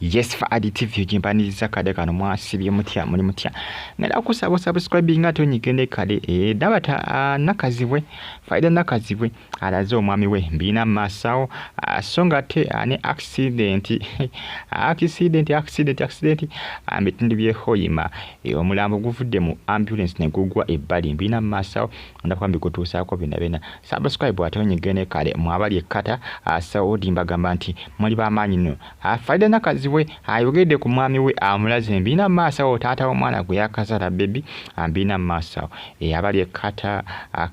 Yes for additive yojimpaniriza kade kano mwasibye mutya muli mutya ngala kusaba subscribe nga tonyigende kale dabata nakazibwe faida nakazibwe alaze omwami we mbina masawo songa te ane accident ambitindi bye hoyima omulambo guvudde mu ambulance ne gugwa ebbali mbina masawo ndakwambi kutuusako bina subscribe atonyigende kale mwabali ekata sawo dimbagamba nti muli bamanyi no faida nakazibwe ayogedde ku mwami we amulaze mbina masawo taata omwana gwe yakazala baby mbina masawo abali ekata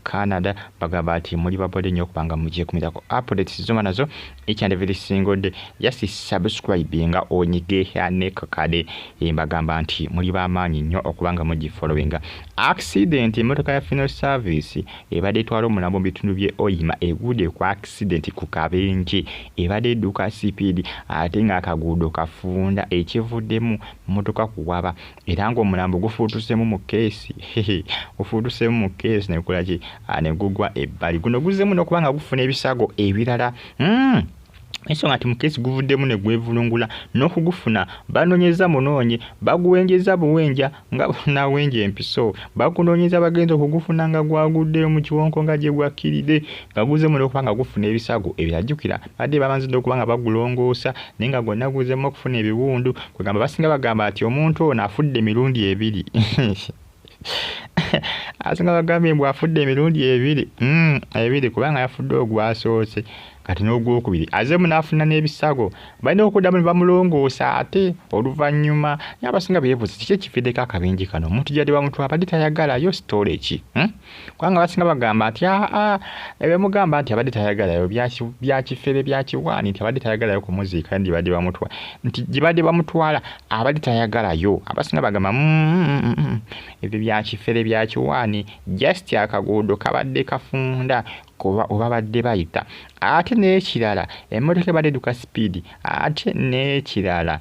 Canada bagamba ati muli babode nyo kubanga mujye kumirako updates zoma nazo each and every single day just subscribe nga onyige ane kakade bagamba nti muli bamanyi nnyo okubanga mujye followinga accident motoka ya funeral service ebade twalo mulambo bitundu bye oyima egude ku accident ku Kabenje ebade duka CPD ate nga akagudo kafunda ekivuddemu motoka kuwaba era ngo omulambo gufutusemu mu case ufutusemu mu case ne kulaje ne gugwa ebbali guno guzemu nokubanga gufuna ebisago ebirala Eso ngati mukesi guvuddemu ne gwevulungula n'okugufuna banonyeza munonye baguwenjeza buwenja nga na wenje empiso bakunonyeza bagenzo okugufuna nga gwagudde mu kiwonko nga je gwakiride gabuzemu n'okubanga gufuna ebisago ebirajukira badde babanze n'okubanga bagulongoosa nenga gonna guzemu okufuna ebiwundu kwegamba basinga bagamba ati omuntu ono afudde mirundi ebiri asinga bagambye mbw afudde emirundi ebiri kubanga yafudde ogwasoose kati n'ogwokubiri azemu n'afuna n'ebisago balina okuddamu ne bamulongoosa ate oluvannyuma abasinga beebuuza kiki ekifiddeko akabenje kano omuntu gyadde bamutwala abadde tayagalayo sitole ki kubanga abasinga bagamba nti ebemugamba nti abadde tayagalayo byakifere byakiwaani nti abadde tayagalayo kumuziika ndi badde bamutwala nti gibadde bamutwala abadde tayagalayo abasinga bagamba ebyo byakifere byakiwaani just akaguudo kabadde kafunda kuba oba badde bayita ate n'ekirala emmotoka badde duka speed ate n'ekirala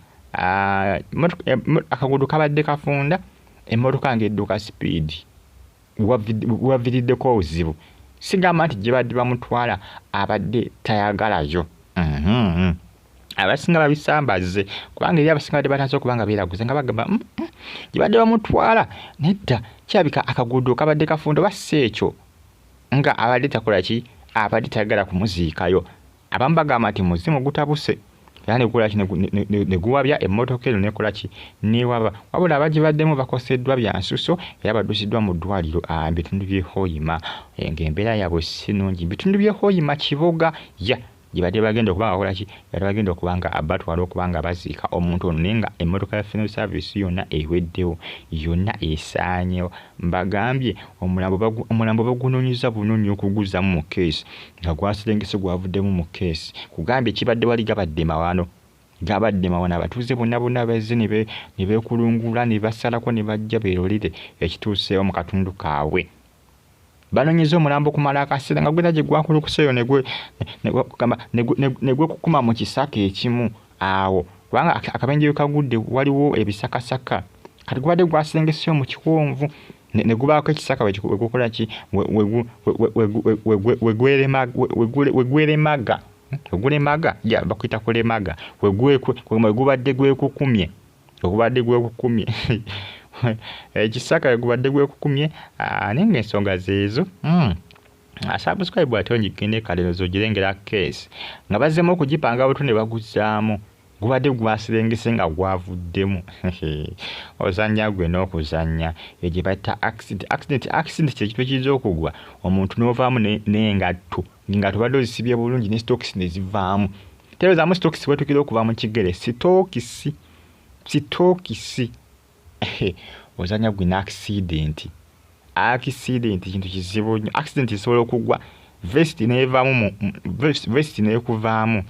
akaguudo kabadde kafunda emmotoka ng'edduka speed waviiriddeko obuzibu sigamba nti gye badde bamutwala abadde tayagalayo abasinga babisambaze kubanga eri abasinga badde bataze okubanga beeraguze nga bagamba gye badde bamutwala nedda kirabika akaguudo kabadde kafunda oba si ekyo nga abadde takola ki abadde tayagala kumuziikayo abamu bagamba nti muzimu gutabuse era negukola ki neguwabya emmotoka eno nekola ki newaba wabula abagibaddemu bakoseddwa bya nsuso era baddusiddwa mu ddwaliro bitundu by'e Hoima ng'embeera yaabwe si nnungi bitundu by'e Hoima kibuga gibadde bagenda okubanga kola ki yali bagenda okubanga abatwala okubanga baziika omuntu ono naye nga emmotoka ya funeral service yonna eweddewo yonna esaanyewo mbagambye omulambo bagunoonyeza bunoni okuguzamu mu keesi nga gwasirengese gwavuddemu mu keesi kugambye kibadde wali gabadde mawano abatuuze bonna bazze ne beekulungula ne basalako ne bajja beerolire ekituuseewo mu katundu kaabwe banonyeza omulambo kumala akaseera nga gwera gye gwakulukuseeyo ne gwekukuma mu kisaka ekimu awo kubanga akabenje kagudde waliwo ebisakasaka kati gubadde gwasengeseyo mu kiwonvu ne gubaako ekisaka wegukola ki wegweremaga bakuyita kulemaga wegubadde gwekukumye ekisaka gubadde gwekukumye nenga ensonga zeezo subscribe ate onyigende kale zogirengera case nga bazzemu okugipanga buto ne baguzaamu gubadde gwasirengese nga gwavuddemu ozannya gwe n'okuzannya egye bayita accident kyekintu ekiyinza okugwa omuntu n'ovaamu n'engatto ngatto badde ozisibye bulungi ne stokisi ne zivaamu terezaamu stokisi wetukira okuva mu kigere sitokisi ozanya gwe n'accident kintu kizibu nnyo accident isobola okugwa vest neekuvaamu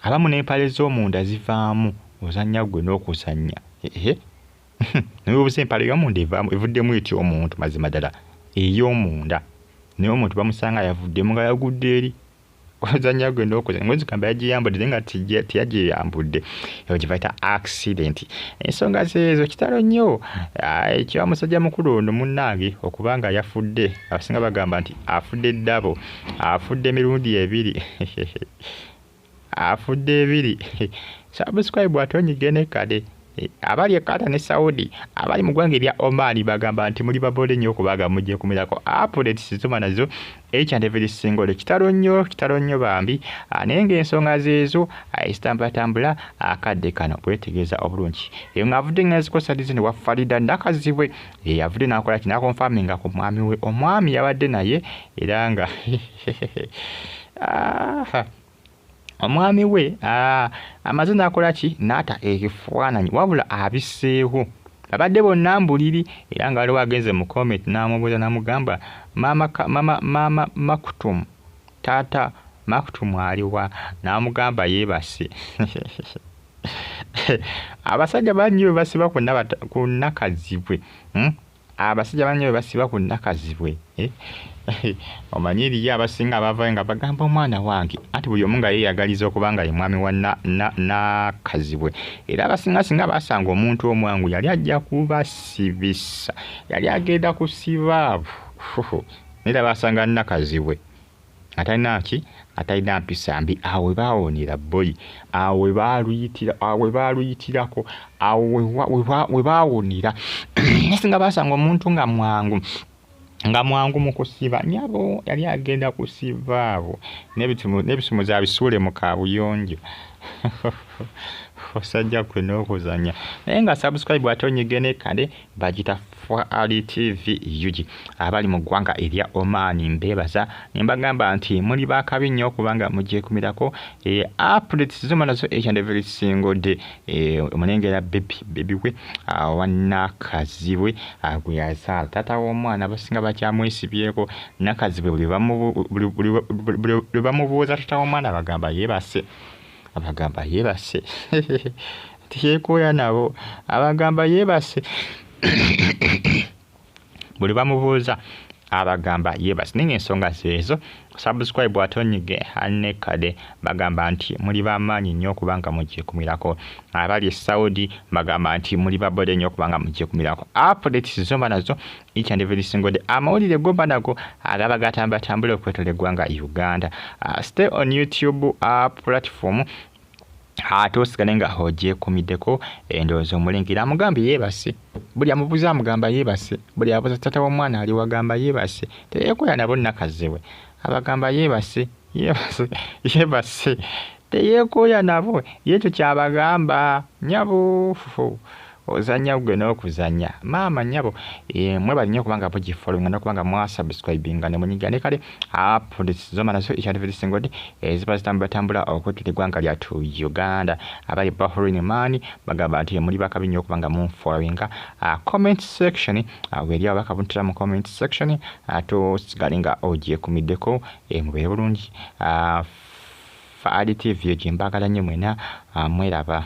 abamu n'empale z'omunda zivaamu ozanya gwe n'okuzanya naye obusa empale y'omunda evuddemu etya omuntu mazima ddala ey'omunda naye omuntu bamusanga yavuddemu nga yagudde eri ozanya gwe n'okuzanya mwezi kamba yagiyambudde naye nga teyagiyambudde eyo gye bayita accident ensonga zeezo kitalo nnyo ekya musajja mukulu ono munnange okubanga yafudde abasinga bagamba nti afudde ddabo afudde emirundi ebiri afudde ebiri subscribe atonyigene kale. Abali Qatar ne Saudi abali mu ggwanga erya Oman bagamba nti muli babode nnyo okubaga mujje kumirako updates zuma nazo each and every single kitalo nnyo bambi naye ng'ensonga zeezo isitambulatambula akadde kano bwetegeeza obulungi eyo ng'avudde ng'ezikosa dizini wa Farida Nakazibwe avudde n'akola ki n'akonfaminga ku mwami we omwami yabadde naye era nga omwami we amaze n'akola ki n'ata ekifaananyi wabula abiseewo abadde bonna mbuliri era nga waliwo agenze mu comment n'amubuuza n'amugamba maama Maktum taata Maktum aliwa n'amugamba yeebase abasajja bannyo basiba ku Nakazibwe abasajja bannyo basiba ku Nakazibwe omanyiriye abasinga abavayo nga bagamba omwana wange anti buli omu nga yeeyagaliza okuba nga ye mwami wa Nakazibwe era abasinga basanga omuntu omwangu yali ajja kubasibisa yali agenda kusiba abo era basanga Nakazibwe atalina mpisa mbi awe baawonera boyi awe baaluyitirako we baawonera nasinga basanga omuntu nga mwangu mu kusiba nyabo yali agenda kusiba abo n'ebisumuzi abisuule mu kaabuyonjo osajja kwe n'okuzanya naye nga subscribe atonyigene kale bagita Fuadi TV UG abali mu ggwanga erya Oman mbebaza mbagamba nti muli bakabi nnyo okubanga mujje kumirako updates zuma nazo each and every single day omunengera baby we wa Nakazibwe gwe yazaala taata w'omwana abasinga bakyamwesibyeko Nakazibwe buli bamubuuza taata w'omwana bagamba yeebase tiyeekooya nabo abagamba yeebase buli bamubuuza abagamba yeebase naye ensonga zeezo subscribe atonyige hanekade bagamba nti muli bamaanyi nnyo okubanga mujje kumirako abali Saudi bagamba nti muli babode nnyo okubanga mujje kumirako updates zomba nazo each and every single day amawulire gomba nago agaba gatambula okwetola eggwanga Uganda stay on YouTube platform tosigale nga ojje kumiddeko endowooza omulengera amugambye yeebase buli amubuuza amugamba yeebase buli abuuza taata w'omwana ali wagamba yeebase teyeekoya nabo Nakazibwe abagamba yeebase teyeekoya nabo yekyo kyabagamba nyabo ozanya gwe n'okuzanya maama nyabo mwebali nnyo okubanga bugifollowinga n'okubanga mwasubscribinga ne munyigane kale updates zoma nazo each and every single day ziba zitambula okwetula eggwanga lyattu Uganda abali Bahrain Mani bagamba nti muli bakabi nnyo okubanga munfollowinga comment section weri abakabuntira mu comment section tosigale nga ogiye kumiddeko mubeere bulungi Fuadi TV gyembagala nnyo mwena mweraba